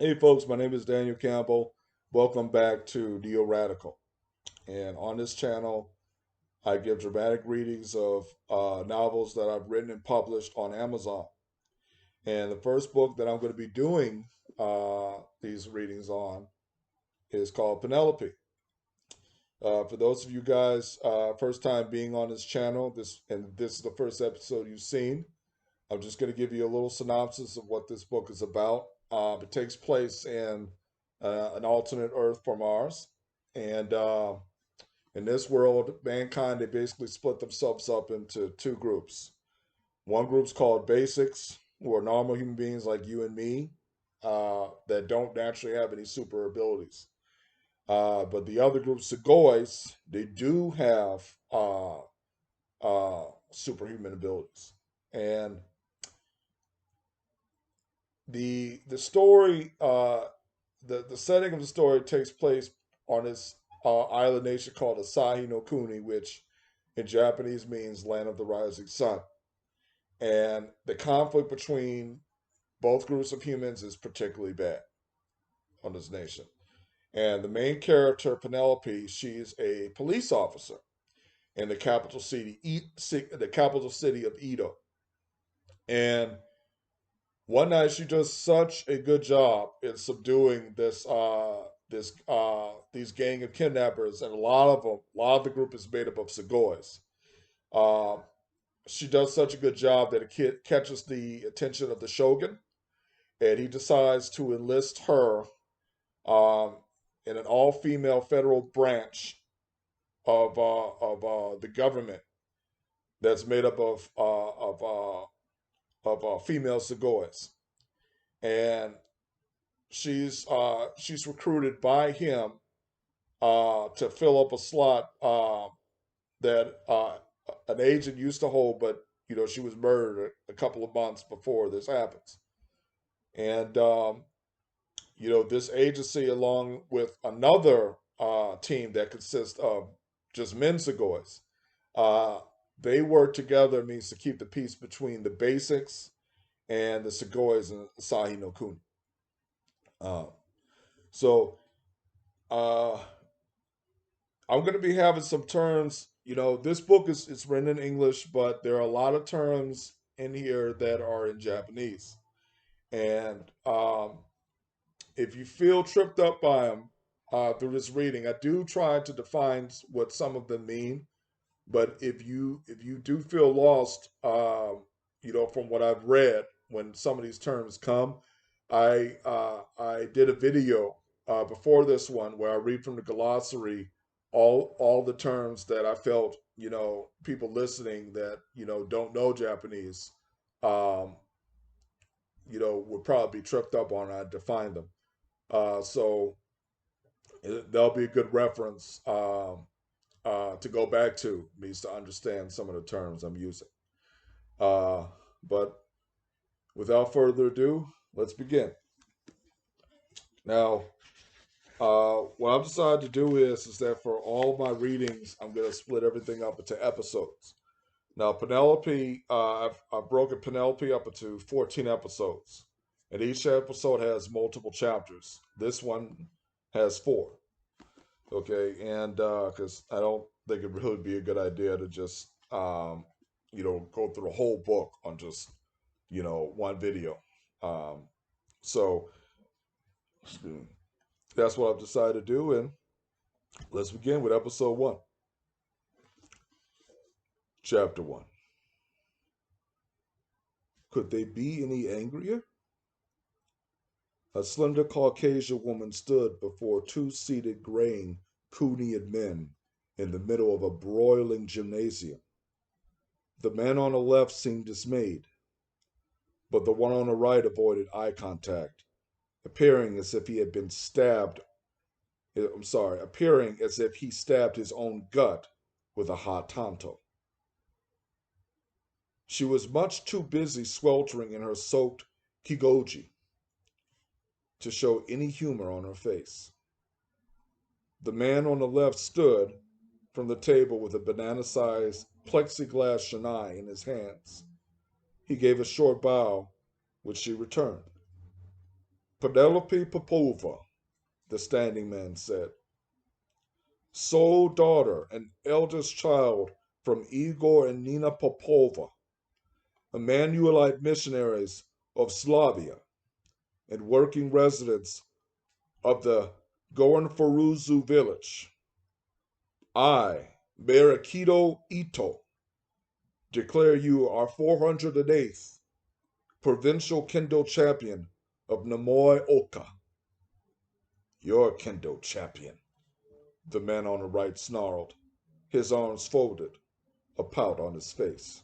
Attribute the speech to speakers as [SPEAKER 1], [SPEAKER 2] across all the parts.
[SPEAKER 1] Hey folks, my name is Daniel Campbell. Welcome back to Neo Radical. And on this channel, I give dramatic readings of novels that I've written and published on Amazon. And the first book that I'm going to be doing these readings on is called Penelope. For those of you guys first time being on this channel, this is the first episode you've seen. I'm just going to give you a little synopsis of what this book is about. It takes place in an alternate Earth from ours, and in this world, mankind they basically split themselves up into two groups. One group's called Basics, who are normal human beings like you and me, that don't naturally have any super abilities. But the other group, Segoys, they do have superhuman abilities, and the story the setting of the story takes place on this island nation called Asahi no Kuni, which in Japanese means land of the rising sun. And the conflict between both groups of humans is particularly bad on this nation. And the main character, Penelope, she's a police officer in the capital city of Edo. And one night she does such a good job in subduing these gang of kidnappers, and a lot of the group is made up of Segoys. Uh, she does such a good job that it catches the attention of the shogun, and he decides to enlist her um, in an all-female federal branch of the government that's made up of female Segoys, and she's recruited by him to fill up a slot that an agent used to hold, but she was murdered a couple of months before this happens. And this agency, along with another team that consists of just men Segoys, uh, they work together means to keep the peace between the basics and the Segoys and Asahi no Kuni. Uh, so uh, I'm going to be having some terms. This book is it's written in English, but there are a lot of terms in here that are in Japanese. And if you feel tripped up by them through this reading, I do try to define what some of them mean. But if you do feel lost, from what I've read, when some of these terms come, I did a video before this one where I read from the glossary all the terms that I felt people listening that don't know Japanese, um, would probably be tripped up on. I define them, so that'll be a good reference to go back to, means to understand some of the terms I'm using. But without further ado, let's begin. Now, what I've decided to do is that for all my readings, I'm going to split everything up into episodes. Now, Penelope, I've broken Penelope up into 14 episodes, and each episode has multiple chapters. This one has four. Okay, and because I don't think it'd really be a good idea to just go through the whole book on just one video. Um, so that's what I've decided to do, and let's begin with episode one, chapter one. Could they be any angrier? A slender Caucasian woman stood before two seated graying Coonian men in the middle of a broiling gymnasium. The man on the left seemed dismayed, but the one on the right avoided eye contact, appearing as if he had been stabbed. Appearing as if he stabbed his own gut with a hot tanto. She was much too busy sweltering in her soaked kigoji to show any humor on her face. The man on the left stood from the table with a banana-sized plexiglass shanai in his hands. He gave a short bow, which she returned. Penelope Popova, the standing man said, sole daughter and eldest child from Igor and Nina Popova, Emmanuelite missionaries of Slavia and working residents of the Goranforuzu village. I, Mayor Akito Ito, declare you our 408th provincial kendo champion of Namoi Oka. Your kendo champion, the man on the right snarled, his arms folded, a pout on his face.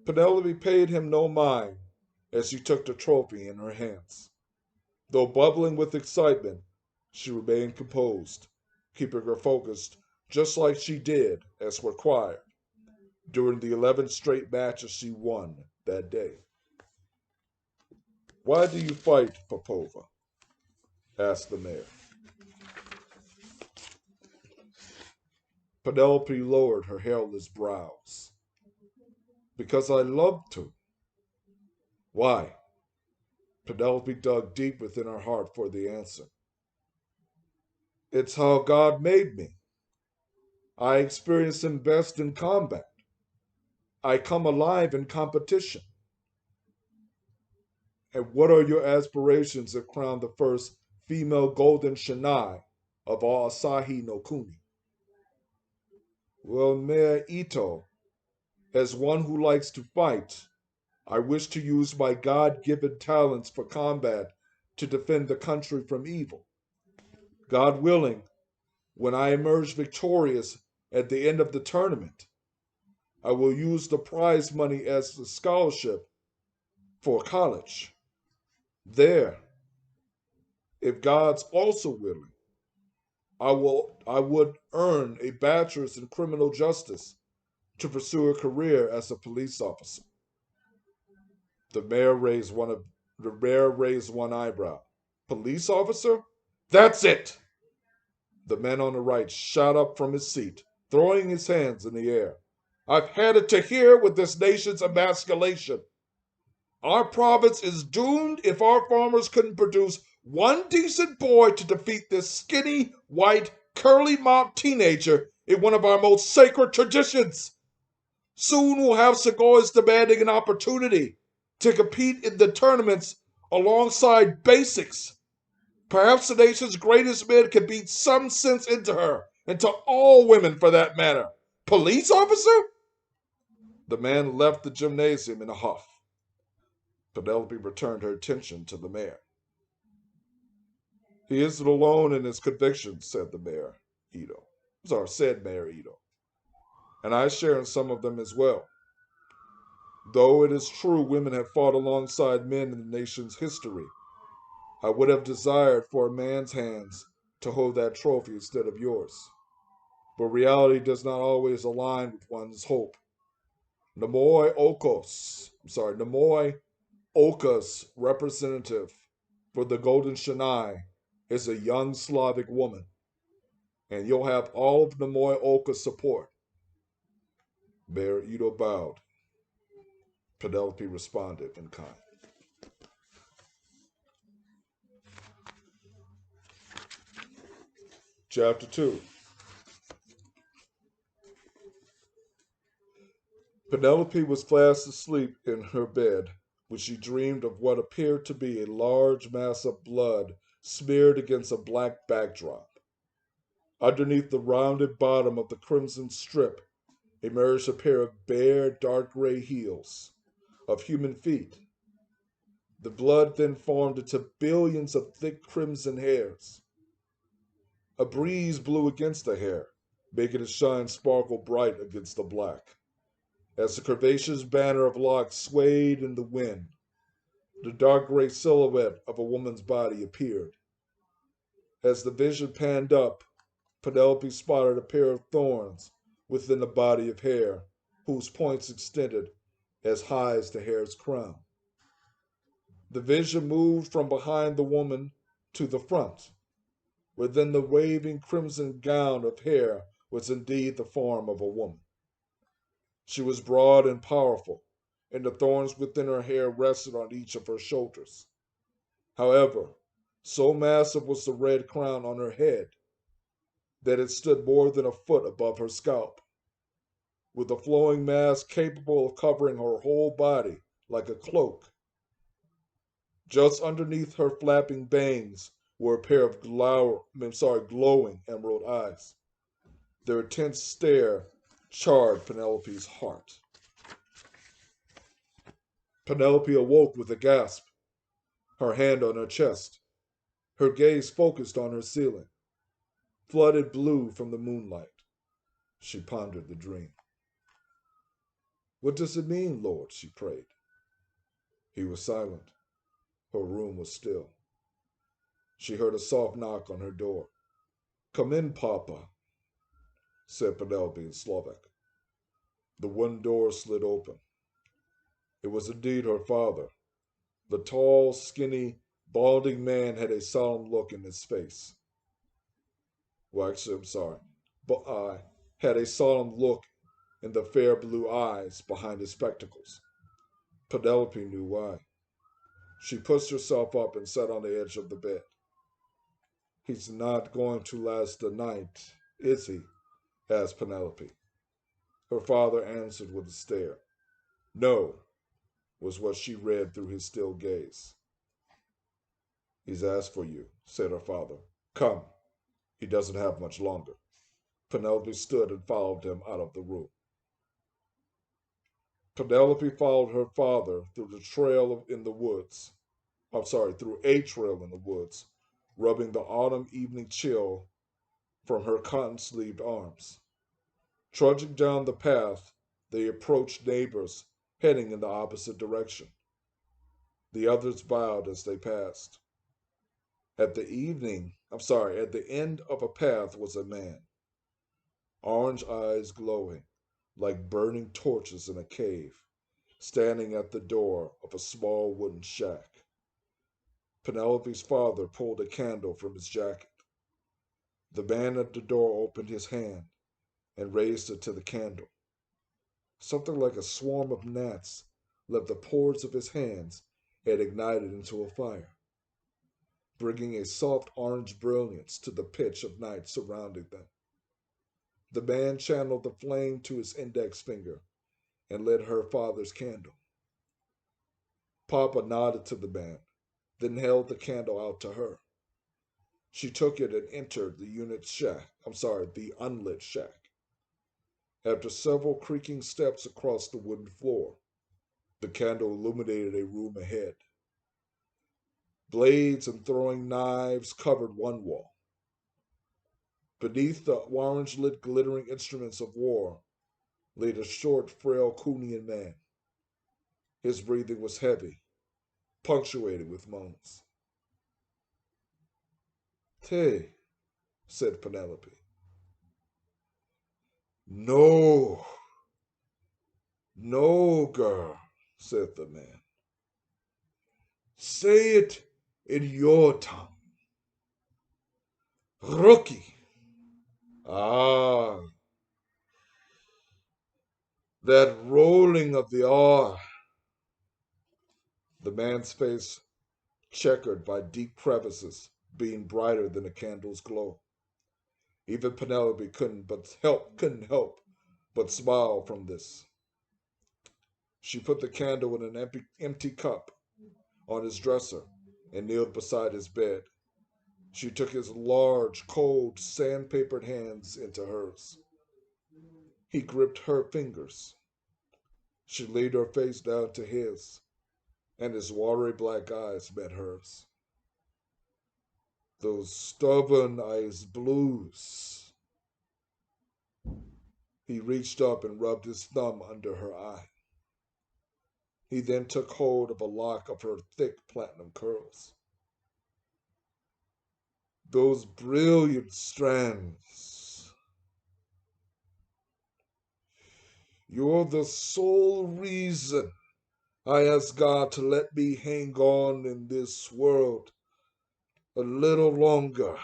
[SPEAKER 1] Penelope paid him no mind as she took the trophy in her hands. Though bubbling with excitement, she remained composed, keeping her focused just like she did, as required, during the 11 straight matches she won that day. Why do you fight, Popova? Asked the mayor. Penelope lowered her hairless brows. Because I love to. Why? Penelope dug deep within her heart for the answer. It's how God made me. I experience him best in combat. I come alive in competition. And what are your aspirations to crown the first female golden shinai of all Asahi no Kuni? Well, Mayor Ito, as one who likes to fight, I wish to use my God-given talents for combat to defend the country from evil. God willing, when I emerge victorious at the end of the tournament, I will use the prize money as a scholarship for college. There, if God's also willing, I would earn a bachelor's in criminal justice to pursue a career as a police officer. The mayor raised one eyebrow. Police officer? That's it! The man on the right shot up from his seat, throwing his hands in the air. I've had it to here with this nation's emasculation. Our province is doomed if our farmers couldn't produce one decent boy to defeat this skinny, white, curly mop teenager in one of our most sacred traditions. Soon we'll have Segoys demanding an opportunity to compete in the tournaments alongside basics. Perhaps the nation's greatest men can beat some sense into her, and to all women for that matter. Police officer? The man left the gymnasium in a huff. Penelope returned her attention to the mayor. He isn't alone in his convictions, said Mayor Ito. And I share in some of them as well. Though it is true women have fought alongside men in the nation's history, I would have desired for a man's hands to hold that trophy instead of yours. But reality does not always align with one's hope. Namoi Oka's representative for the Golden Shinai is a young Slavic woman, and you'll have all of Namoi Oka's support. Mayor Ito bowed. Penelope responded in kind. Chapter 2. Penelope was fast asleep in her bed when she dreamed of what appeared to be a large mass of blood smeared against a black backdrop. Underneath the rounded bottom of the crimson strip emerged a pair of bare, dark gray heels of human feet. The blood then formed into billions of thick crimson hairs. A breeze blew against the hair, making it shine sparkle bright against the black. As the curvaceous banner of locks swayed in the wind, the dark gray silhouette of a woman's body appeared. As the vision panned up, Penelope spotted a pair of thorns within the body of hair, whose points extended as high as the hair's crown. The vision moved from behind the woman to the front, within the waving crimson gown of hair was indeed the form of a woman. She was broad and powerful, and the thorns within her hair rested on each of her shoulders. However, so massive was the red crown on her head that it stood more than a foot above her scalp, with a flowing mass capable of covering her whole body like a cloak. Just underneath her flapping bangs were a pair of glowing emerald eyes. Their intense stare charred Penelope's heart. Penelope awoke with a gasp, her hand on her chest, her gaze focused on her ceiling, flooded blue from the moonlight. She pondered the dream. What does it mean, Lord? She prayed. He was silent. Her room was still. She heard a soft knock on her door. Come in, Papa, said Penelope in Slovak. The one door slid open. It was indeed her father. The tall, skinny, balding man had a solemn look in his face. Well, actually, I'm sorry. But had a solemn look in the fair blue eyes behind his spectacles. Penelope knew why. She pushed herself up and sat on the edge of the bed. He's not going to last the night, is he? Asked Penelope. Her father answered with a stare. No, was what she read through his still gaze. He's asked for you, said her father. Come, he doesn't have much longer. Penelope stood and followed him out of the room. Penelope followed her father through the trail in the woods. I'm sorry, through a trail in the woods, rubbing the autumn evening chill from her cotton sleeved arms. Trudging down the path, they approached neighbors heading in the opposite direction. The others bowed as they passed. At the end of a path was a man, orange eyes glowing like burning torches in a cave, standing at the door of a small wooden shack. Penelope's father pulled a candle from his jacket. The man at the door opened his hand and raised it to the candle. Something like a swarm of gnats left the pores of his hands and ignited into a fire, bringing a soft orange brilliance to the pitch of night surrounding them. The man channeled the flame to his index finger and lit her father's candle. Papa nodded to the man, then held the candle out to her. She took it and entered the unlit shack. After several creaking steps across the wooden floor, the candle illuminated a room ahead. Blades and throwing knives covered one wall. Beneath the orange-lit glittering instruments of war lay a short, frail Kunian man. His breathing was heavy, punctuated with moans. Te, said Penelope. No, no, girl, said the man. Say it in your tongue. Rookie. Ah, that rolling of the R. The man's face, checkered by deep crevices, being brighter than the candle's glow. Even Penelope couldn't help but smile from this. She put the candle in an empty cup on his dresser and kneeled beside his bed. She took his large, cold, sandpapered hands into hers. He gripped her fingers. She laid her face down to his, and his watery black eyes met hers. Those stubborn eyes blues. He reached up and rubbed his thumb under her eye. He then took hold of a lock of her thick platinum curls. Those brilliant strands. You're the sole reason I asked God to let me hang on in this world a little longer.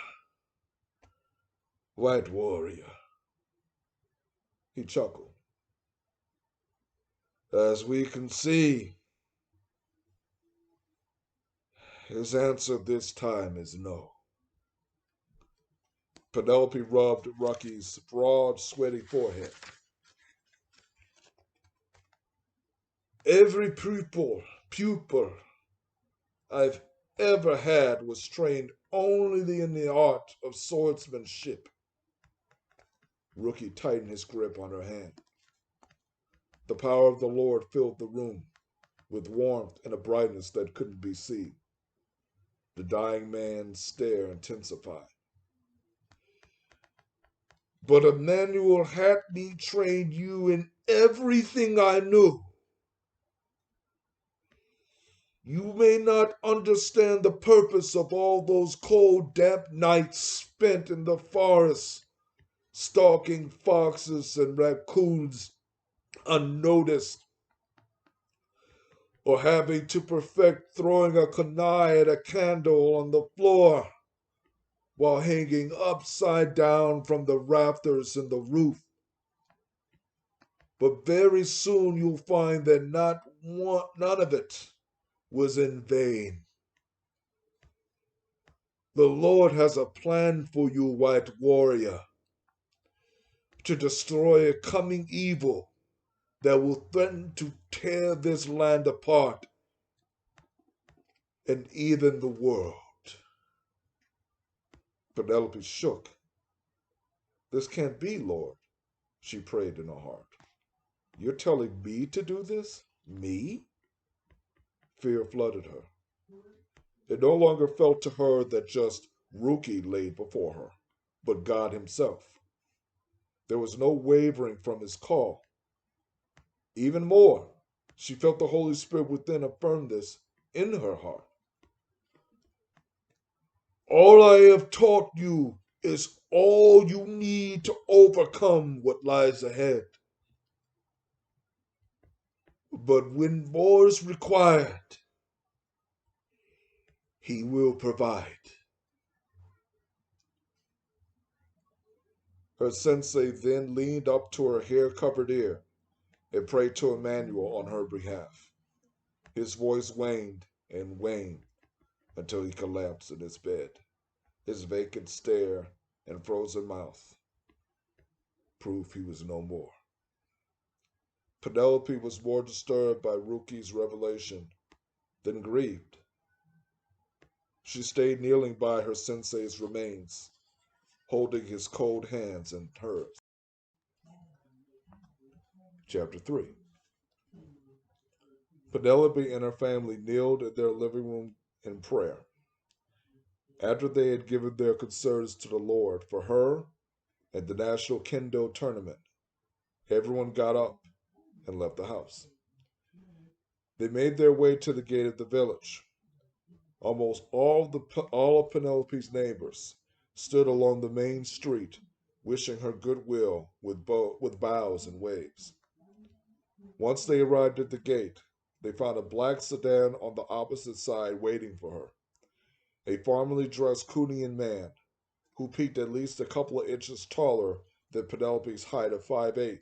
[SPEAKER 1] White warrior. He chuckled. As we can see, His answer this time is no. Penelope rubbed Rocky's broad, sweaty forehead. Every pupil I've ever had was trained only in the art of swordsmanship. Rookie tightened his grip on her hand. The power of the Lord filled the room with warmth and a brightness that couldn't be seen. The dying man's stare intensified. But Emmanuel had me train you in everything I knew. You may not understand the purpose of all those cold, damp nights spent in the forest, stalking foxes and raccoons unnoticed, or having to perfect throwing a kunai at a candle on the floor while hanging upside down from the rafters in the roof. But very soon you'll find that none of it was in vain. The Lord has a plan for you, white warrior, to destroy a coming evil that will threaten to tear this land apart and even the world. Penelope shook. This can't be, Lord, she prayed in her heart. You're telling me to do this? Me? Fear flooded her. It no longer felt to her that just Rookie lay before her, but God Himself. There was no wavering from His call. Even more, she felt the Holy Spirit within affirm this in her heart. All I have taught you is all you need to overcome what lies ahead. But when more is required, He will provide. Her sensei then leaned up to her hair-covered ear and prayed to Emmanuel on her behalf. His voice waned and waned until he collapsed in his bed, his vacant stare and frozen mouth proof he was no more. Penelope was more disturbed by Rookie's revelation than grieved. She stayed kneeling by her sensei's remains, holding his cold hands in hers. Chapter 3. Penelope and her family kneeled in their living room in prayer. After they had given their concerns to the Lord for her and the National Kendo Tournament, everyone got up and left the house. They made their way to the gate of the village. Almost all of Penelope's neighbors stood along the main street, wishing her goodwill with bows and waves. Once they arrived at the gate, they found a black sedan on the opposite side waiting for her. A formally dressed Kunian man, who peaked at least a couple of inches taller than Penelope's height of 5'8",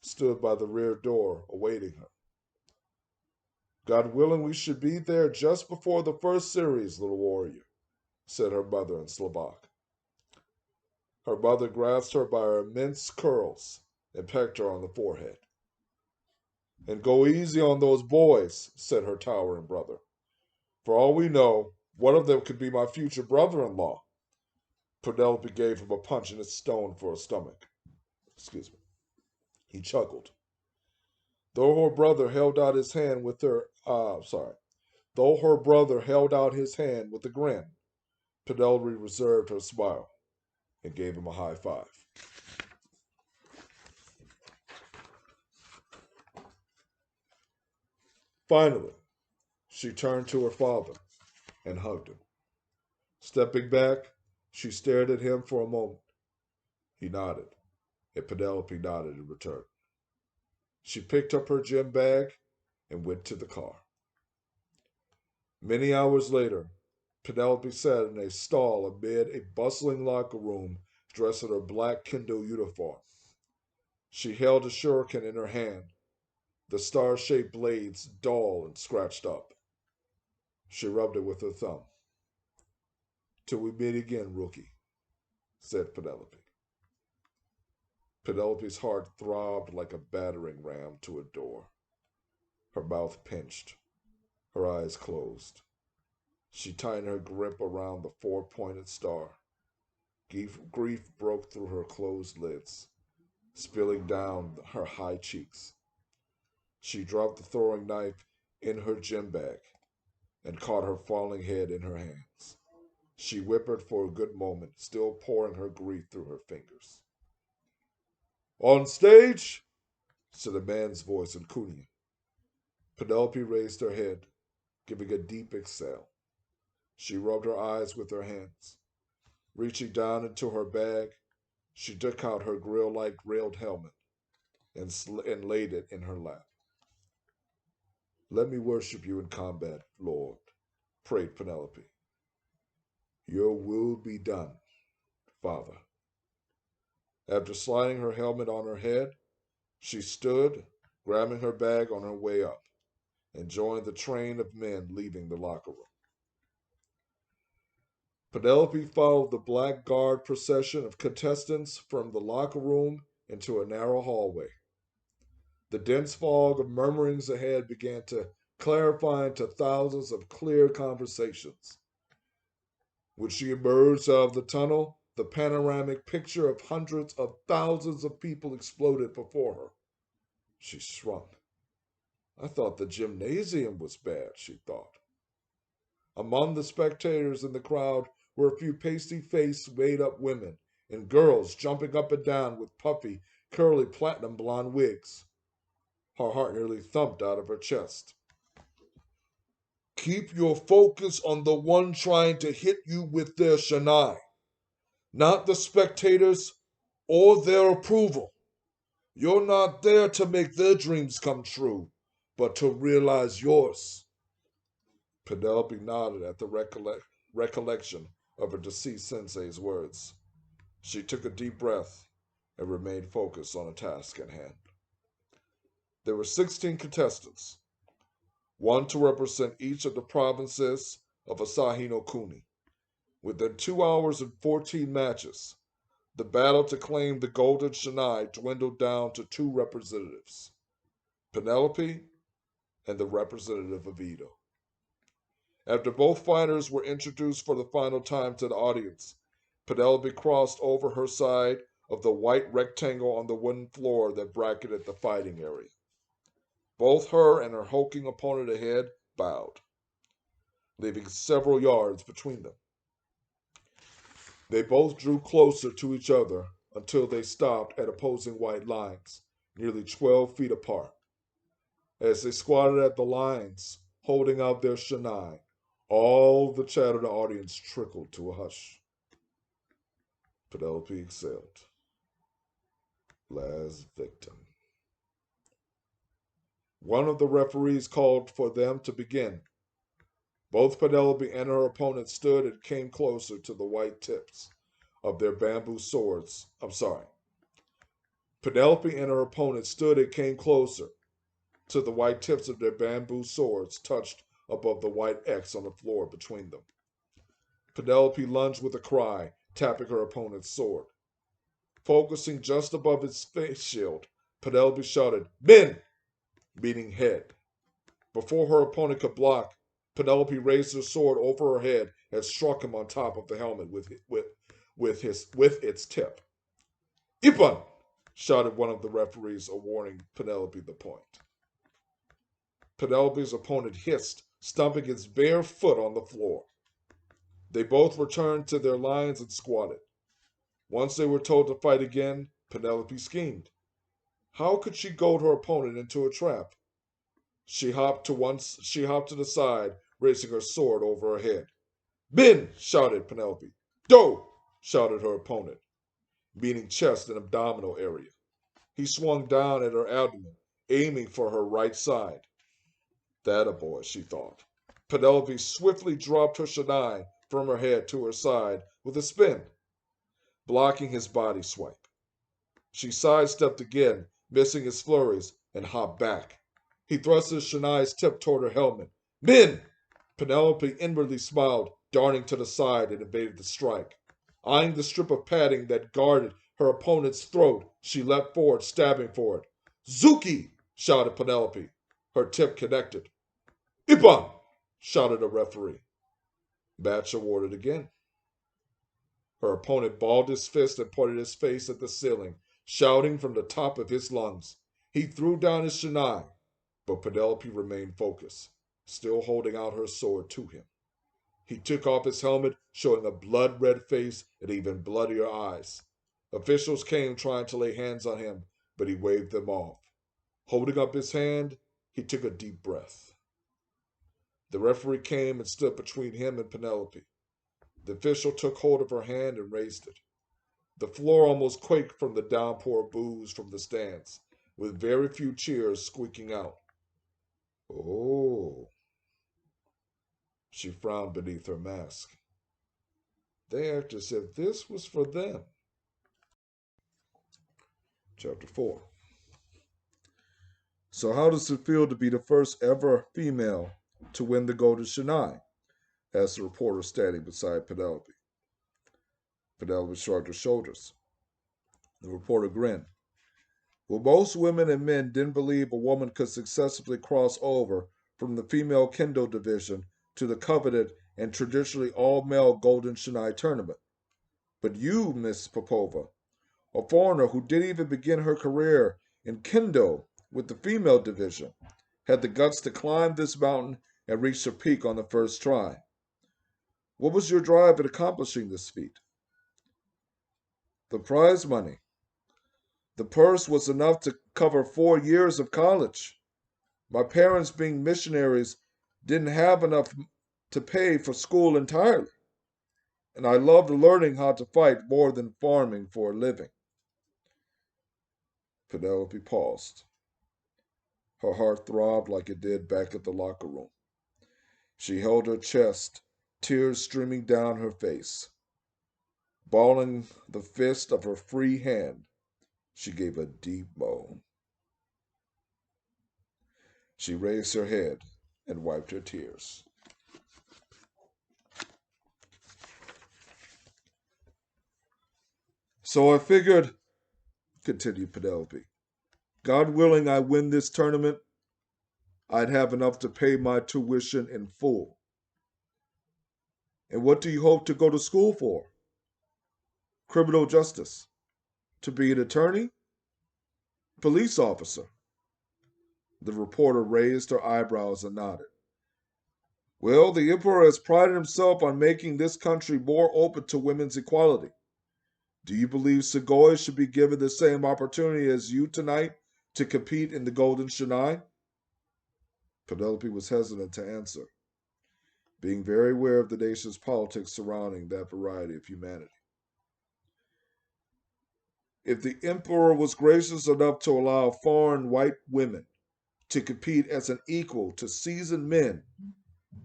[SPEAKER 1] stood by the rear door awaiting her. God willing, we should be there just before the first series, little warrior, said her mother in Slovak. Her mother grasped her by her immense curls and pecked her on the forehead. And go easy on those boys, said her towering brother. For all we know, one of them could be my future brother-in-law. Penelope gave him a punch in his stone for a stomach. Excuse me. He chuckled. Though her brother held out his hand with a grin, Penelope reserved her smile and gave him a high five. Finally, she turned to her father and hugged him. Stepping back, she stared at him for a moment. He nodded, and Penelope nodded in return. She picked up her gym bag and went to the car. Many hours later, Penelope sat in a stall amid a bustling locker room dressed in her black kendo uniform. She held a shuriken in her hand, the star-shaped blades dull and scratched up. She rubbed it with her thumb. Till we meet again, rookie, said Penelope. Penelope's heart throbbed like a battering ram to a door. Her mouth pinched, her eyes closed. She tightened her grip around the four-pointed star. Grief broke through her closed lids, spilling down her high cheeks. She dropped the throwing knife in her gym bag and caught her falling head in her hands. She whimpered for a good moment, still pouring her grief through her fingers. On stage, said a man's voice in Cunha. Penelope raised her head, giving a deep exhale. She rubbed her eyes with her hands. Reaching down into her bag, she took out her grill-like railed helmet and laid it in her lap. Let me worship you in combat, Lord, prayed Penelope. Your will be done, Father. After sliding her helmet on her head, she stood, grabbing her bag on her way up, and joined the train of men leaving the locker room. Penelope followed the black guard procession of contestants from the locker room into a narrow hallway. The dense fog of murmurings ahead began to clarify into thousands of clear conversations. When she emerged out of the tunnel, the panoramic picture of hundreds of thousands of people exploded before her. She shrunk. I thought the gymnasium was bad, she thought. Among the spectators in the crowd were a few pasty-faced, made-up women and girls jumping up and down with puffy, curly platinum blonde wigs. Her heart nearly thumped out of her chest. Keep your focus on the one trying to hit you with their shanai, not the spectators or their approval. You're not there to make their dreams come true, but to realize yours. Penelope nodded at the recollection of her deceased sensei's words. She took a deep breath and remained focused on a task at hand. There were 16 contestants, one to represent each of the provinces of Asahi no Kuni. Within 2 hours and 14 matches, the battle to claim the Golden Shanai dwindled down to two representatives, Penelope and the representative of Edo. After both fighters were introduced for the final time to the audience, Penelope crossed over her side of the white rectangle on the wooden floor that bracketed the fighting area. Both her and her hulking opponent ahead bowed, leaving several yards between them. They both drew closer to each other until they stopped at opposing white lines, nearly 12 feet apart. As they squatted at the lines, holding out their shanai, all the chatter of the audience trickled to a hush. Penelope exhaled. Last victim. One of the referees called for them to begin. Both Penelope and her opponent stood and came closer to the white tips of their bamboo swords. Penelope and her opponent stood and came closer to the white tips of their bamboo swords touched above the white X on the floor between them. Penelope lunged with a cry, tapping her opponent's sword. Focusing just above his face shield, Penelope shouted, "Men!" meaning head. Before her opponent could block, Penelope raised her sword over her head and struck him on top of the helmet with its tip. "Ippon!" shouted one of the referees, awarding Penelope the point. Penelope's opponent hissed, stomping his bare foot on the floor. They both returned to their lines and squatted. Once they were told to fight again, Penelope schemed. How could she goad her opponent into a trap? She hopped to the side, raising her sword over her head. "Bin!" shouted Penelope. "Do!" shouted her opponent, meaning chest and abdominal area. He swung down at her abdomen, aiming for her right side. That a boy, she thought. Penelope swiftly dropped her shanai from her head to her side with a spin, blocking his body swipe. She sidestepped again, missing his flurries, and hopped back. He thrust his shanai's tip toward her helmet. "Men!" Penelope inwardly smiled, darting to the side and evaded the strike. Eyeing the strip of padding that guarded her opponent's throat, she leapt forward, stabbing for it. Zuki! Shouted Penelope. Her tip connected. Ipan! Shouted a referee. Match awarded again. Her opponent balled his fist and pointed his face at the ceiling, shouting from the top of his lungs. He threw down his shinai, but Penelope remained focused, still holding out her sword to him. He took off his helmet, showing a blood-red face and even bloodier eyes. Officials came trying to lay hands on him, but he waved them off. Holding up his hand, he took a deep breath. The referee came and stood between him and Penelope. The official took hold of her hand and raised it. The floor almost quaked from the downpour of booze from the stands, with very few cheers squeaking out. Oh, she frowned beneath her mask. They act as if this was for them. Chapter 4. So how does it feel to be the first ever female to win the Golden Shinai? Asked the reporter standing beside Penelope. Penelope shrugged her shoulders. The reporter grinned. Well, most women and men didn't believe a woman could successfully cross over from the female kendo division to the coveted and traditionally all-male Golden Shinai tournament. But you, Miss Popova, a foreigner who didn't even begin her career in kendo with the female division, had the guts to climb this mountain and reach the peak on the first try. What was your drive in accomplishing this feat? The prize money. The purse was enough to cover 4 years of college. My parents, being missionaries, didn't have enough to pay for school entirely, and I loved learning how to fight more than farming for a living. Penelope paused. Her heart throbbed like it did back at the locker room. She held her chest, tears streaming down her face. Balling the fist of her free hand, she gave a deep moan. She raised her head and wiped her tears. So I figured, continued Penelope, God willing I win this tournament, I'd have enough to pay my tuition in full. And what do you hope to go to school for? Criminal justice. To be an attorney? Police officer. The reporter raised her eyebrows and nodded. Well, the emperor has prided himself on making this country more open to women's equality. Do you believe Segoy should be given the same opportunity as you tonight to compete in the Golden Shinai? Penelope was hesitant to answer, being very aware of the nation's politics surrounding that variety of humanity. If the emperor was gracious enough to allow foreign white women to compete as an equal to seasoned men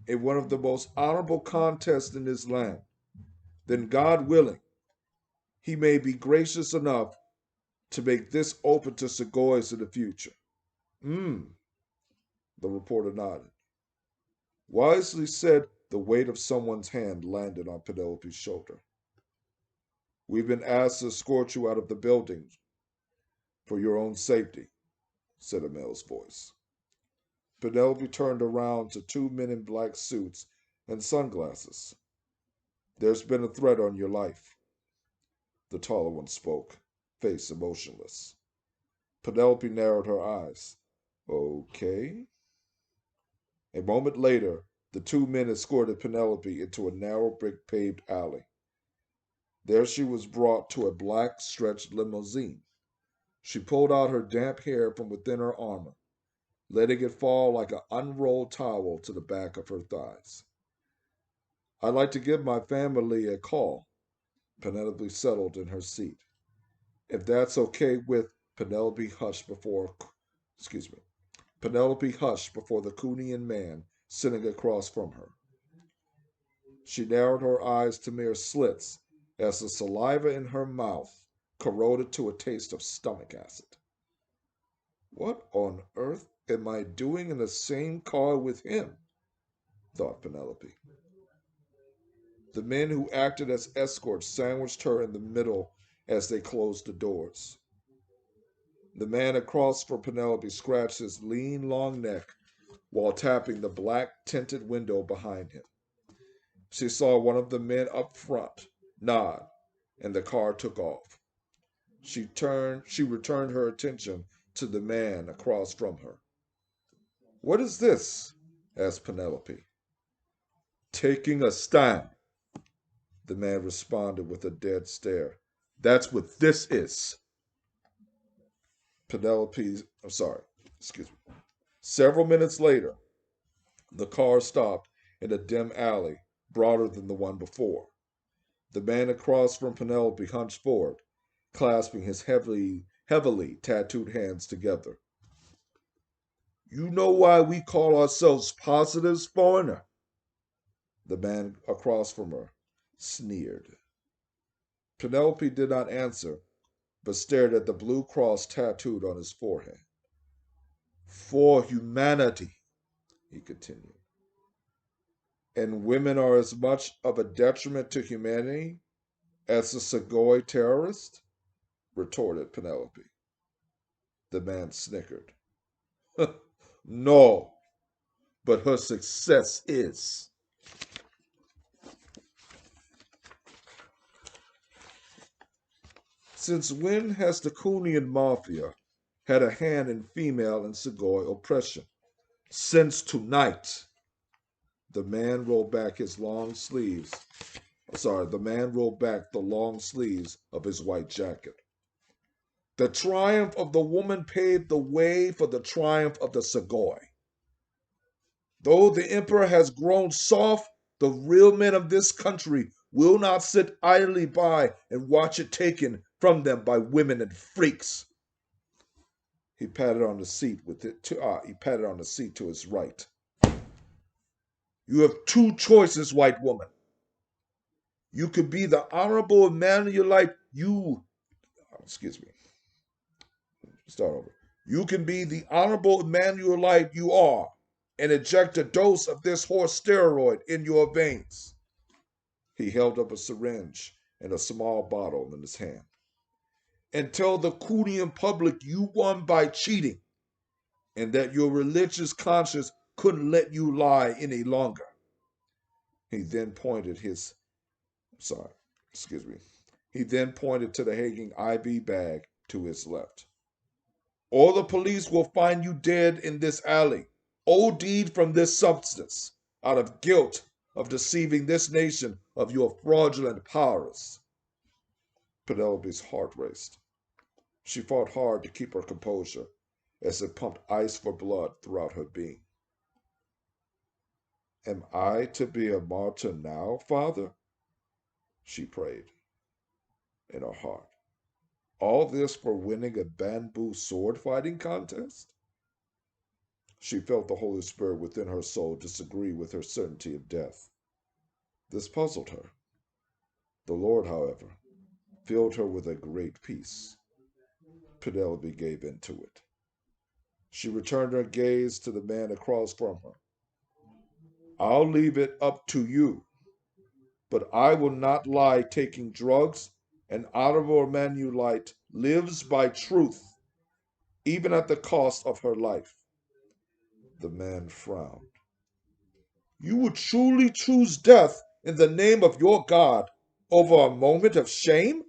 [SPEAKER 1] in one of the most honorable contests in his land, then God willing, he may be gracious enough to make this open to Segoys in the future. The reporter nodded. Wisely said, the weight of someone's hand landed on Penelope's shoulder. We've been asked to escort you out of the building for your own safety, said a male's voice. Penelope turned around to two men in black suits and sunglasses. There's been a threat on your life. The taller one spoke, face emotionless. Penelope narrowed her eyes. Okay. A moment later, the two men escorted Penelope into a narrow brick-paved alley. There she was brought to a black stretched limousine. She pulled out her damp hair from within her armor, letting it fall like an unrolled towel to the back of her thighs. I'd like to give my family a call. Penelope settled in her seat. If that's okay with Penelope hushed before Penelope hushed before the Cunian man sitting across from her. She narrowed her eyes to mere slits as the saliva in her mouth corroded to a taste of stomach acid. What on earth am I doing in the same car with him? thought Penelope. The men who acted as escorts sandwiched her in the middle as they closed the doors. The man across from Penelope scratched his lean, long neck while tapping the black tinted window behind him. She saw one of the men up front nod, and the car took off. She returned her attention to the man across from her. What is this? Asked Penelope. Taking a stand, the man responded with a dead stare. That's what this is. I'm sorry, excuse me. Several minutes later, the car stopped in a dim alley, broader than the one before. The man across from Penelope hunched forward, clasping his heavily tattooed hands together. You know why we call ourselves positives, foreigner? The man across from her sneered. Penelope did not answer, but stared at the blue cross tattooed on his forehead. For humanity, he continued. And women are as much of a detriment to humanity as the Segoy terrorist? Retorted Penelope. The man snickered. No, but her success is. Since when has the Kunian Mafia had a hand in female and Segoy oppression? Since tonight. The man rolled back his long sleeves. The man rolled back the long sleeves of his white jacket. The triumph of the woman paved the way for the triumph of the Segoy. Though the emperor has grown soft, the real men of this country will not sit idly by and watch it taken from them by women and freaks. He patted on the seat to his right. You have two choices, white woman. You could be the honorable Emmanuelite excuse me. Start over. You can be the honorable Emmanuelite you are and inject a dose of this horse steroid in your veins. He held up a syringe and a small bottle in his hand. And tell the Kunian public you won by cheating and that your religious conscience couldn't let you lie any longer. He then pointed He then pointed to the hanging IV bag to his left. Or the police will find you dead in this alley, OD'd from this substance, out of guilt of deceiving this nation of your fraudulent powers. Penelope's heart raced. She fought hard to keep her composure as it pumped ice for blood throughout her being. Am I to be a martyr now, Father? She prayed in her heart. All this for winning a bamboo sword fighting contest? She felt the Holy Spirit within her soul disagree with her certainty of death. This puzzled her. The Lord, however, filled her with a great peace. Penelope gave in to it. She returned her gaze to the man across from her. I'll leave it up to you, but I will not lie taking drugs, and Honorable Emmanuelite lives by truth, even at the cost of her life. The man frowned. You would truly choose death in the name of your God over a moment of shame?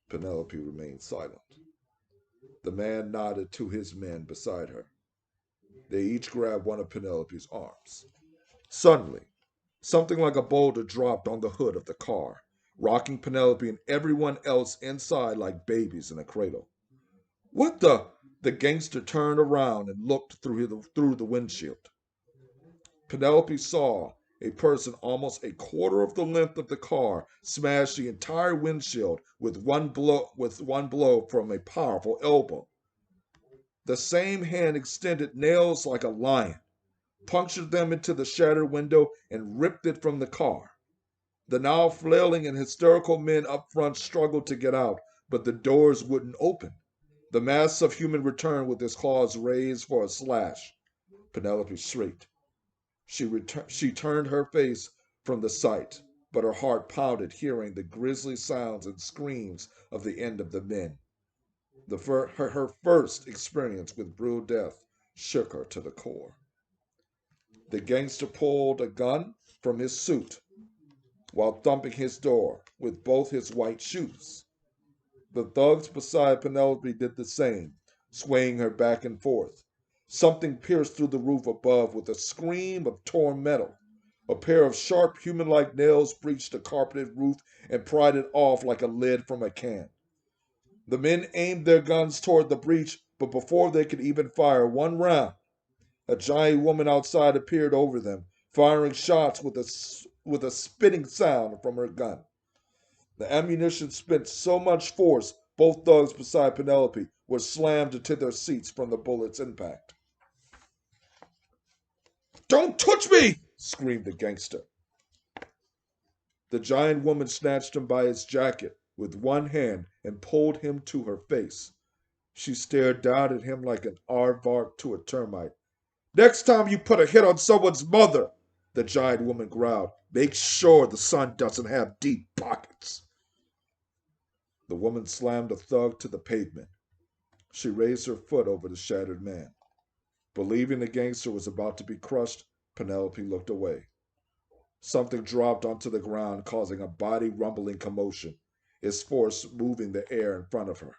[SPEAKER 1] Penelope remained silent. The man nodded to his men beside her. They each grabbed one of Penelope's arms. Suddenly, something like a boulder dropped on the hood of the car, rocking Penelope and everyone else inside like babies in a cradle. What the? The gangster turned around and looked through the windshield. Penelope saw a person almost a quarter of the length of the car smash the entire windshield with one blow from a powerful elbow. The same hand extended nails like a lion, punctured them into the shattered window, and ripped it from the car. The now flailing and hysterical men up front struggled to get out, but the doors wouldn't open. The massive human returned with his claws raised for a slash. Penelope shrieked. She turned her face from the sight, but her heart pounded hearing the grisly sounds and screams of the end of the men. Her first experience with brutal death shook her to the core. The gangster pulled a gun from his suit while thumping his door with both his white shoes. The thugs beside Penelope did the same, swaying her back and forth. Something pierced through the roof above with a scream of torn metal. A pair of sharp human-like nails breached the carpeted roof and pried it off like a lid from a can. The men aimed their guns toward the breach, but before they could even fire one round, a giant woman outside appeared over them, firing shots with a spitting sound from her gun. The ammunition spent so much force, both thugs beside Penelope were slammed into their seats from the bullet's impact. "Don't touch me!" screamed the gangster. The giant woman snatched him by his jacket with one hand and pulled him to her face. She stared down at him like an aardvark to a termite. "Next time you put a hit on someone's mother," the giant woman growled, "make sure the son doesn't have deep pockets." The woman slammed the thug to the pavement. She raised her foot over the shattered man. Believing the gangster was about to be crushed, Penelope looked away. Something dropped onto the ground, causing a body-rumbling commotion, its force moving the air in front of her.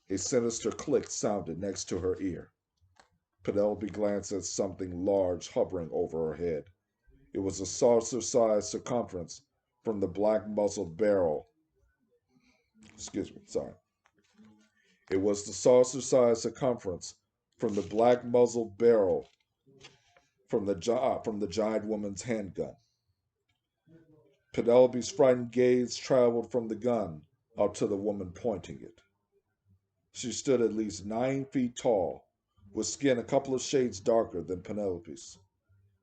[SPEAKER 1] A sinister click sounded next to her ear. Penelope glanced at something large hovering over her head. It was a saucer-sized circumference from the black-muzzled barrel. It was the saucer-sized circumference from the black-muzzled barrel from the giant woman's handgun. Penelope's frightened gaze traveled from the gun out to the woman pointing it. She stood at least 9 feet tall, with skin a couple of shades darker than Penelope's.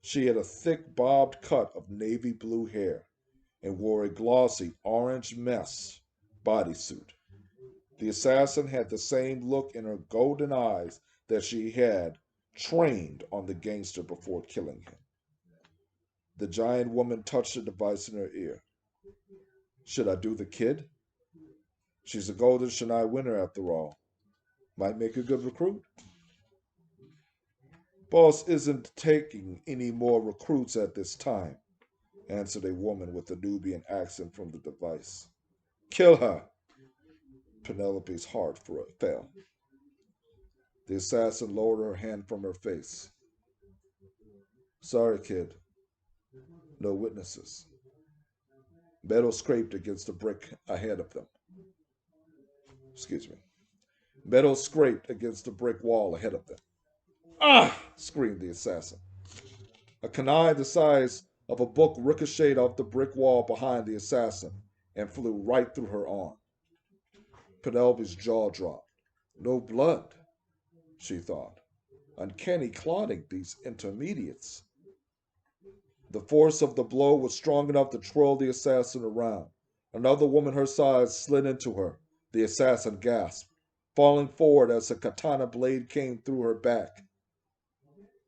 [SPEAKER 1] She had a thick bobbed cut of navy blue hair and wore a glossy orange mesh bodysuit. The assassin had the same look in her golden eyes that she had trained on the gangster before killing him. The giant woman touched the device in her ear. "Should I do the kid? She's a Golden Chennai winner after all. Might make a good recruit." "Boss isn't taking any more recruits at this time," answered a woman with a Nubian accent from the device. "Kill her." Penelope's heart fell. The assassin lowered her hand from her face. "Sorry, kid. No witnesses." Metal scraped against the brick ahead of them. Metal scraped against the brick wall ahead of them. "Ah!" screamed the assassin. A kunai the size of a book ricocheted off the brick wall behind the assassin and flew right through her arm. Penelope's jaw dropped. No blood, she thought. Uncanny clotting, these intermediates. The force of the blow was strong enough to twirl the assassin around. Another woman her size slid into her. The assassin gasped, falling forward as the katana blade came through her back.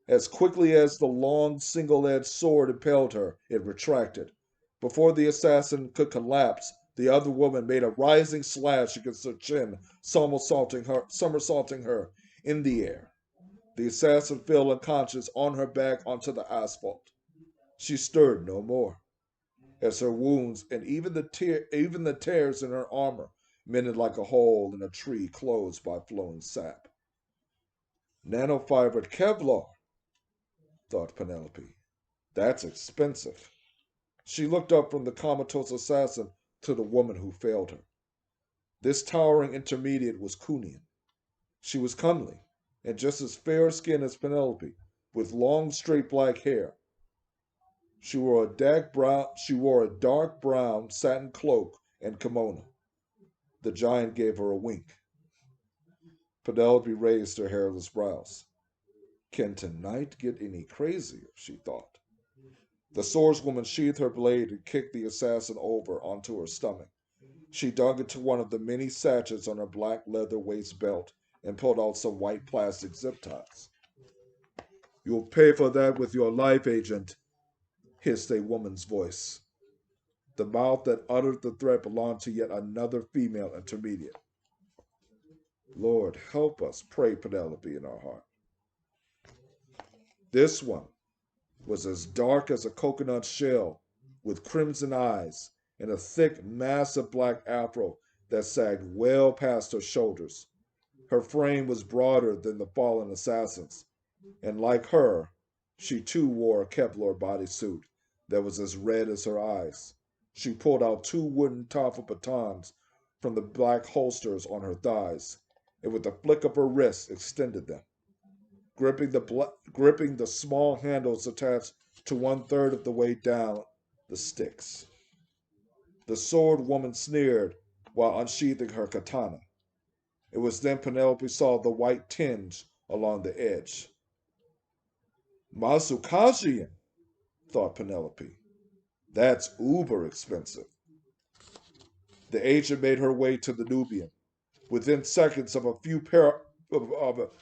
[SPEAKER 1] As quickly as the long, single-edged sword impaled her, it retracted. Before the assassin could collapse, the other woman made a rising slash against her chin, somersaulting her in the air. The assassin fell unconscious on her back onto the asphalt. She stirred no more, as her wounds and even the tears in her armor mended like a hole in a tree closed by flowing sap. Nanofibered Kevlar, thought Penelope. That's expensive. She looked up from the comatose assassin to the woman who failed her. This towering intermediate was Kunian. She was comely, and just as fair-skinned as Penelope, with long, straight black hair. She wore a dark brown satin cloak and kimono. The giant gave her a wink. Penelope raised her hairless brows. Can tonight get any crazier, she thought. The swordswoman sheathed her blade and kicked the assassin over onto her stomach. She dug into one of the many sachets on her black leather waist belt and pulled out some white plastic zip ties. You'll pay for that with your life, Agent, hissed a woman's voice. The mouth that uttered the threat belonged to yet another female intermediate. Lord, help us, prayed Penelope in her heart. This one was as dark as a coconut shell, with crimson eyes and a thick, massive black afro that sagged well past her shoulders. Her frame was broader than the fallen assassin's, and like her, she too wore a Kevlar bodysuit that was as red as her eyes. She pulled out two wooden Tafel batons from the black holsters on her thighs, and with a flick of her wrist extended them, gripping the small handles attached to one-third of the way down the sticks. The sword woman sneered while unsheathing her katana. It was then Penelope saw the white tinge along the edge. Masukajian, thought Penelope. That's uber expensive. The agent made her way to the Nubian. Within seconds of a few par-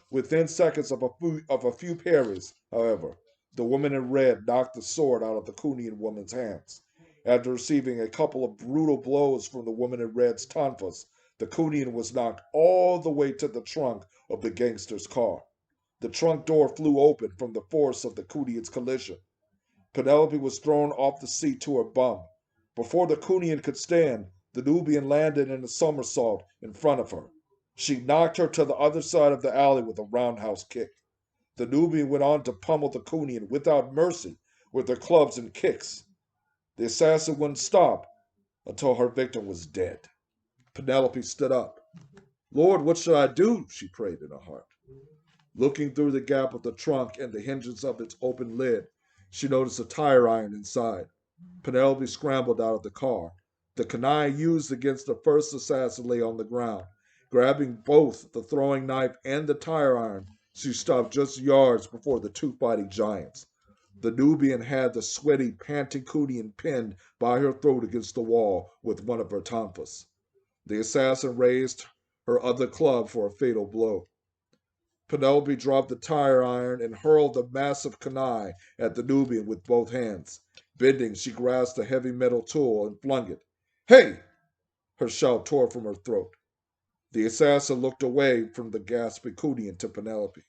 [SPEAKER 1] within seconds of a few parries, however, the woman in red knocked the sword out of the Kunian woman's hands. After receiving a couple of brutal blows from the woman in red's tonfas, the Kunian was knocked all the way to the trunk of the gangster's car. The trunk door flew open from the force of the Kunian's collision. Penelope was thrown off the seat to her bum. Before the Kunian could stand, the Nubian landed in a somersault in front of her. She knocked her to the other side of the alley with a roundhouse kick. The Nubian went on to pummel the Kunian without mercy with her clubs and kicks. The assassin wouldn't stop until her victim was dead. Penelope stood up. Lord, what shall I do? She prayed in her heart. Looking through the gap of the trunk and the hinges of its open lid, she noticed a tire iron inside. Penelope scrambled out of the car. The kunai used against the first assassin lay on the ground. Grabbing both the throwing knife and the tire iron, she stopped just yards before the two fighting giants. The Nubian had the sweaty, panting Kunian pinned by her throat against the wall with one of her tonfas. The assassin raised her other club for a fatal blow. Penelope dropped the tire iron and hurled the massive kunai at the Nubian with both hands. Bending, she grasped a heavy metal tool and flung it. Hey! Her shout tore from her throat. The assassin looked away from the gasping Kunian to Penelope.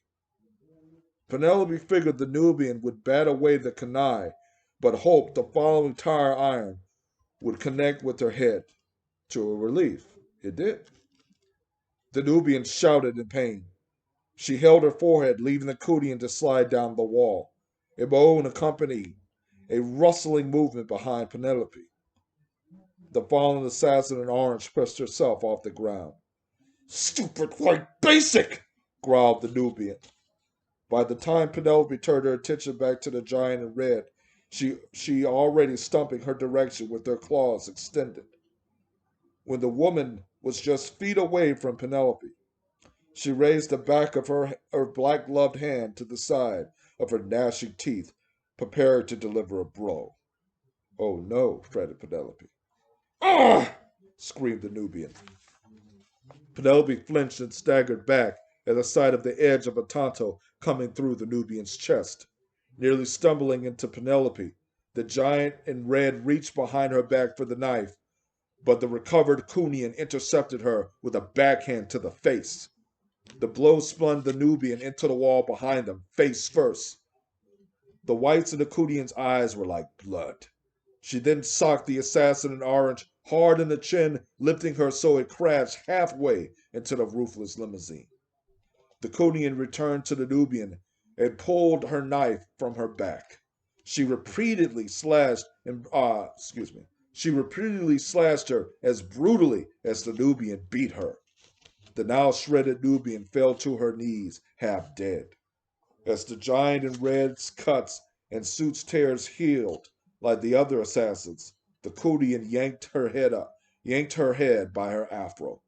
[SPEAKER 1] Penelope figured the Nubian would bat away the kunai, but hoped the following tire iron would connect with her head. To her relief, it did. The Nubian shouted in pain. She held her forehead, leaving the Kunian to slide down the wall. A moan accompanied a rustling movement behind Penelope. The fallen assassin in orange pushed herself off the ground. Stupid white basic! Growled the Nubian. By the time Penelope turned her attention back to the giant in red, she already stumping her direction with her claws extended. When the woman was just feet away from Penelope, she raised the back of her black gloved hand to the side of her gnashing teeth, prepared to deliver a blow. Oh no, fretted Penelope. Ah! Screamed the Nubian. Penelope flinched and staggered back at the sight of the edge of a tanto coming through the Nubian's chest. Nearly stumbling into Penelope, the giant in red reached behind her back for the knife, but the recovered Kunian intercepted her with a backhand to the face. The blow spun the Nubian into the wall behind them, face first. The whites of the Kunian's eyes were like blood. She then socked the assassin in orange hard in the chin, lifting her so it crashed halfway into the roofless limousine. The Kunian returned to the Nubian and pulled her knife from her back. She repeatedly slashed She repeatedly slashed her as brutally as the Nubian beat her. The now shredded Nubian fell to her knees, half dead. As the giant in red's cuts and suit's tears healed like the other assassins, the Kunian yanked her head by her afro.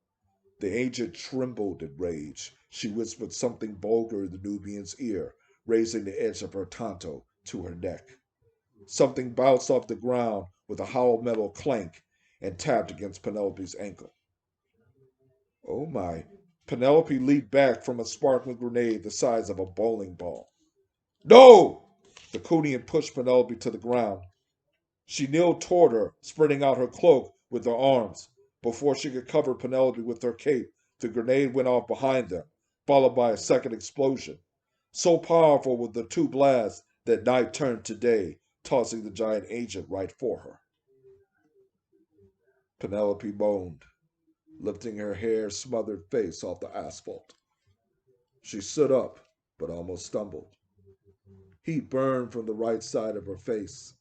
[SPEAKER 1] The agent trembled in rage. She whispered something vulgar in the Nubian's ear, raising the edge of her tanto to her neck. Something bounced off the ground with a hollow metal clank and tapped against Penelope's ankle. Oh my. Penelope leaped back from a sparkling grenade the size of a bowling ball. No! The Kunian pushed Penelope to the ground. She kneeled toward her, spreading out her cloak with her arms. Before she could cover Penelope with her cape, the grenade went off behind them, followed by a second explosion. So powerful were the two blasts that night turned to day, tossing the giant agent right for her. Penelope moaned, lifting her hair smothered face off the asphalt. She stood up, but almost stumbled. Heat burned from the right side of her face.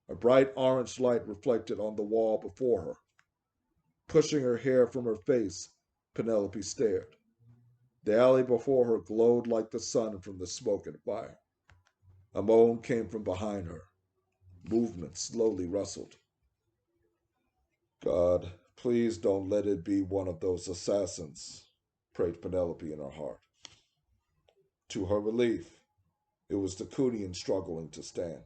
[SPEAKER 1] A bright orange light reflected on the wall before her. Pushing her hair from her face, Penelope stared. The alley before her glowed like the sun from the smoke and fire. A moan came from behind her. Movement slowly rustled. God, please don't let it be one of those assassins, prayed Penelope in her heart. To her relief, it was the Kunian struggling to stand.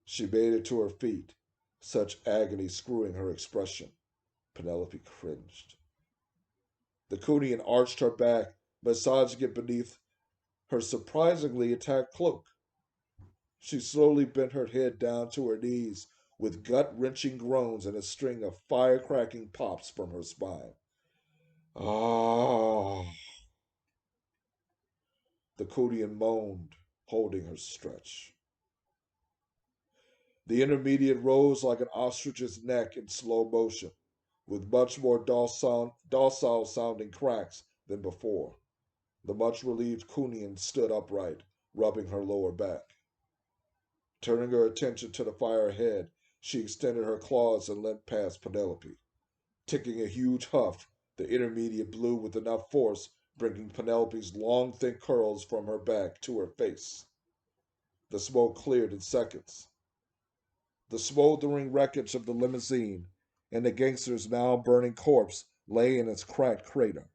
[SPEAKER 1] She made it to her feet, such agony screwing her expression. Penelope cringed. The Kunian arched her back, massaging it beneath her surprisingly intact cloak. She slowly bent her head down to her knees with gut wrenching groans and a string of fire cracking pops from her spine. Ah, the Kunian moaned, holding her stretch. The intermediate rose like an ostrich's neck in slow motion, with much more docile sounding cracks than before. The much relieved Kunian stood upright, rubbing her lower back. Turning her attention to the fire ahead, she extended her claws and leant past Penelope. Taking a huge huff, the intermediate blew with enough force, bringing Penelope's long, thick curls from her back to her face. The smoke cleared in seconds. The smoldering wreckage of the limousine and the gangster's now burning corpse lay in its cracked crater.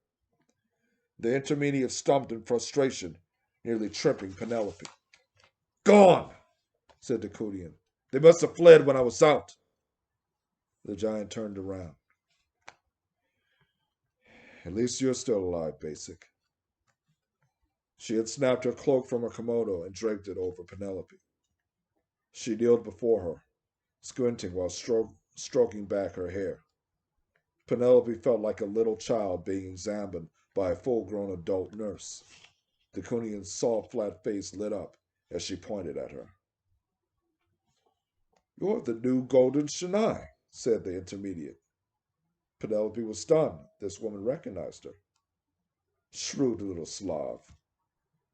[SPEAKER 1] The intermediate stumped in frustration, nearly tripping Penelope. Gone, said the Kunian. They must have fled when I was out. The giant turned around. At least you're still alive, Basic. She had snapped her cloak from her kimono and draped it over Penelope. She kneeled before her, squinting while stroking back her hair. Penelope felt like a little child being examined by a full grown adult nurse. The Kunian's soft, flat face lit up as she pointed at her. You're the new Golden Shanai, said the intermediate. Penelope was stunned. This woman recognized her. Shrewd little Slav,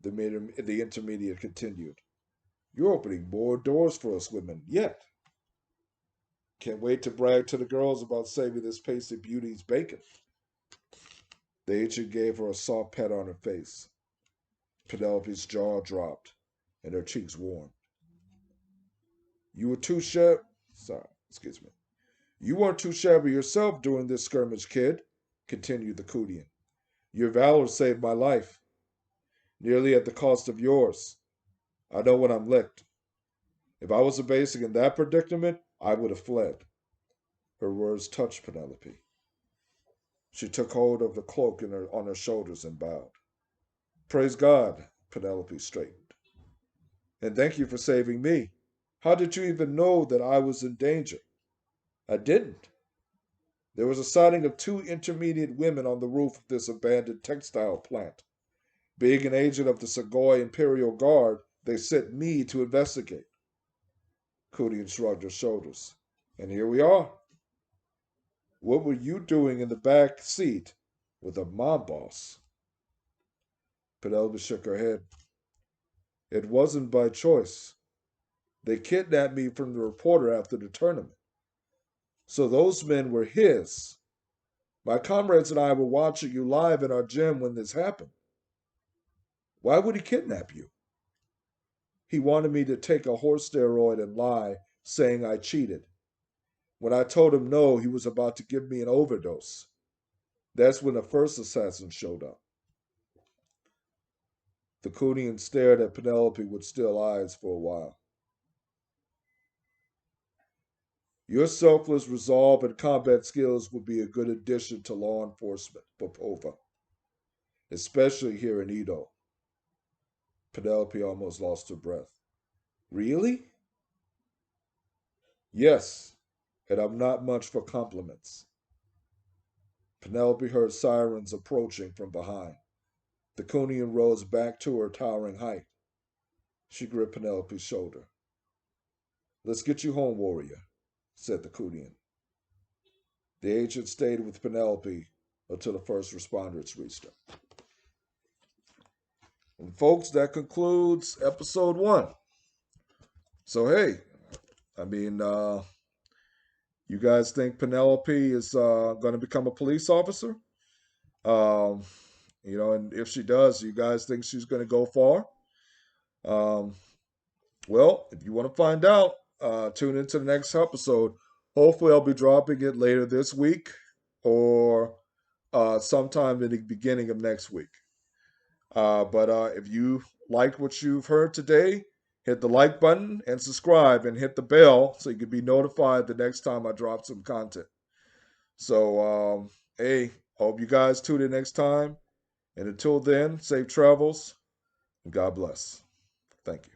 [SPEAKER 1] the intermediate continued. You're opening more doors for us women yet. Can't wait to brag to the girls about saving this pasty beauty's bacon. The agent gave her a soft pat on her face. Penelope's jaw dropped, and her cheeks warmed. You were too shabby. Sorry, excuse me. You weren't too shabby yourself during this skirmish, kid, continued the Kunian. Your valor saved my life, nearly at the cost of yours. I know when I'm licked. If I was a basic in that predicament, I would have fled. Her words touched Penelope. She took hold of the cloak on her shoulders and bowed. Praise God, Penelope straightened. And thank you for saving me. How did you even know that I was in danger? I didn't. There was a sighting of two intermediate women on the roof of this abandoned textile plant. Being an agent of the Segoy Imperial Guard, they sent me to investigate. Kunian shrugged her shoulders. And here we are. What were you doing in the back seat with a mob boss? Penelope shook her head. It wasn't by choice. They kidnapped me from the reporter after the tournament. So those men were his. My comrades and I were watching you live in our gym when this happened. Why would he kidnap you? He wanted me to take a horse steroid and lie, saying I cheated. When I told him no, he was about to give me an overdose. That's when the first assassin showed up. The Kunian stared at Penelope with still eyes for a while. Your selfless resolve and combat skills would be a good addition to law enforcement, Popova, especially here in Edo. Penelope almost lost her breath. Really? Yes, and I'm not much for compliments. Penelope heard sirens approaching from behind. The Kunian rose back to her towering height. She gripped Penelope's shoulder. Let's get you home, warrior, said the Kunian. The agent stayed with Penelope until the first responders reached her. And folks, that concludes episode 1. So hey, I mean, you guys think Penelope is going to become a police officer? Um, and if she does, you guys think she's going to go far? Um, well, if you want to find out, tune into the next episode. Hopefully, I'll be dropping it later this week or sometime in the beginning of next week. But if you liked what you've heard today, hit the like button and subscribe and hit the bell so you can be notified the next time I drop some content. So, hey, hope you guys tune in next time. And until then, safe travels and God bless. Thank you.